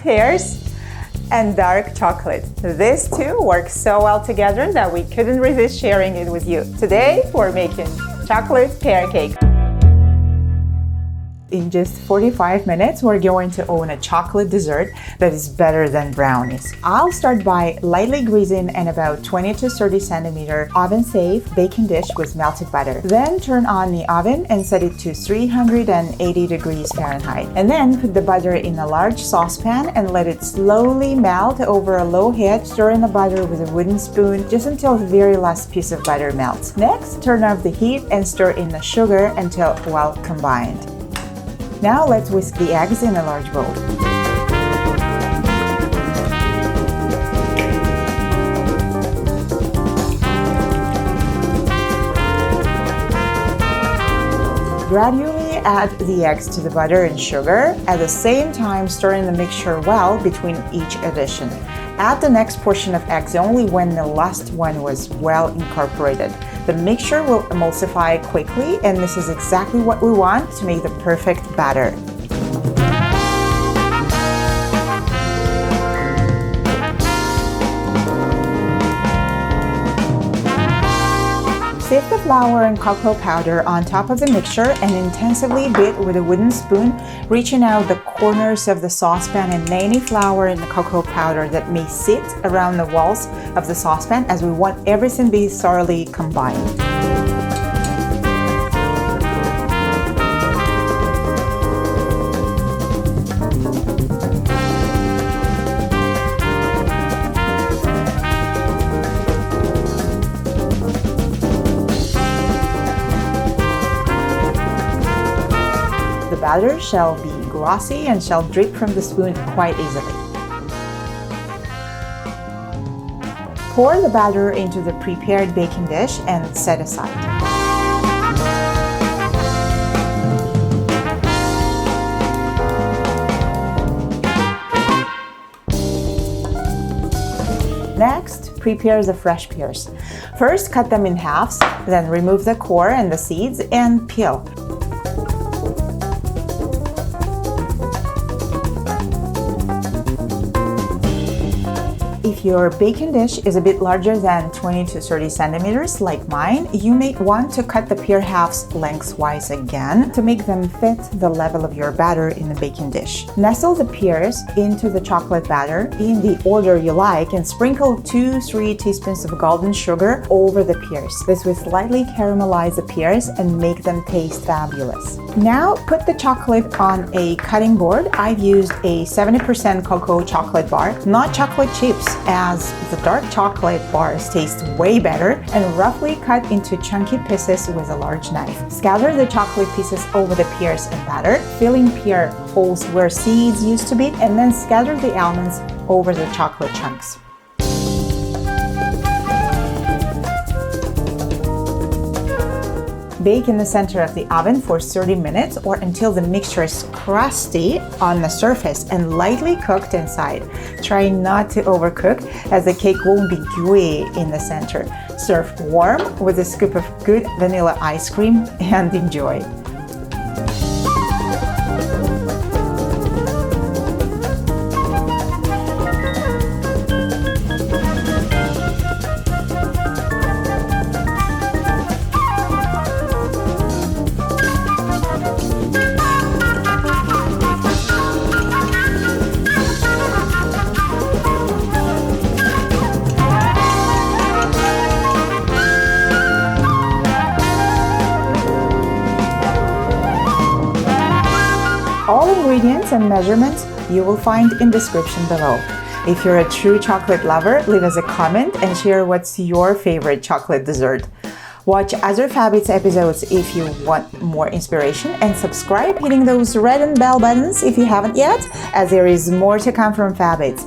pears, and dark chocolate. These two work so well together that we couldn't resist sharing it with you. Today, we're making chocolate pear cake. In just 45 minutes, we're going to own a chocolate dessert that is better than brownies. I'll start by lightly greasing an about 20 to 30 centimeter oven-safe baking dish with melted butter. Then turn on the oven and set it to 380 degrees Fahrenheit. And then put the butter in a large saucepan and let it slowly melt over a low heat. Stir in the butter with a wooden spoon just until the very last piece of butter melts. Next, turn off the heat and stir in the sugar until well combined. Now let's whisk the eggs in a large bowl. Gradually add the eggs to the butter and sugar, at the same time stirring the mixture well between each addition. Add the next portion of eggs only when the last one was well incorporated. The mixture will emulsify quickly, and this is exactly what we want to make the perfect batter. Sift the flour and cocoa powder on top of the mixture and intensively beat with a wooden spoon, reaching out the corners of the saucepan and any flour and the cocoa powder that may sit around the walls of the saucepan, as we want everything to be thoroughly combined. The batter shall be glossy and shall drip from the spoon quite easily. Pour the batter into the prepared baking dish and set aside. Next, prepare the fresh pears. First, cut them in halves, then remove the core and the seeds and peel. If your baking dish is a bit larger than 20 to 30 centimeters like mine, you may want to cut the pear halves lengthwise again to make them fit the level of your batter in the baking dish. Nestle the pears into the chocolate batter in the order you like and sprinkle 2-3 teaspoons of golden sugar over the pears. This will slightly caramelize the pears and make them taste fabulous. Now put the chocolate on a cutting board. I've used a 70% cocoa chocolate bar, not chocolate chips, as the dark chocolate bars taste way better, and roughly cut into chunky pieces with a large knife. Scatter the chocolate pieces over the pears and batter, filling pear holes where seeds used to be, and then scatter the almonds over the chocolate chunks. Bake in the center of the oven for 30 minutes or until the mixture is crusty on the surface and lightly cooked inside. Try not to overcook, as the cake won't be gooey in the center. Serve warm with a scoop of good vanilla ice cream and enjoy. All ingredients and measurements you will find in description below. If you're a true chocolate lover, leave us a comment and share what's your favorite chocolate dessert. Watch other Fabits episodes if you want more inspiration, and subscribe hitting those red and bell buttons if you haven't yet, as there is more to come from Fabits.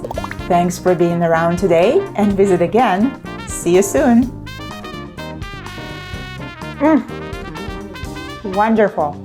Thanks for being around today, and visit again. See you soon. Wonderful.